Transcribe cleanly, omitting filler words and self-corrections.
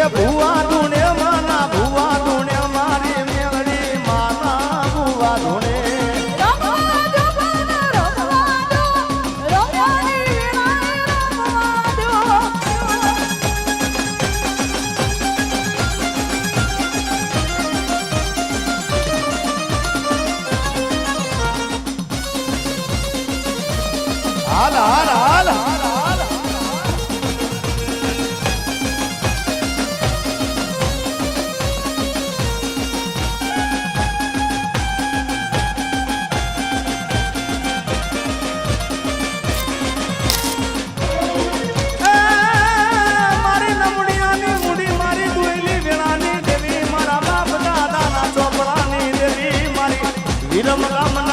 એ ભુવા ધૂણે માના ભુવા ધૂણે મારી મેળડી માના ભુવા ધૂણે હાલ હાલ હાલ હાલ મારી નમણીયાની મુડી મારી દુઈલી વેળાની દેવી મારા બાપ દાદાના ચોપડાની દેવી મારી વિરમ રામના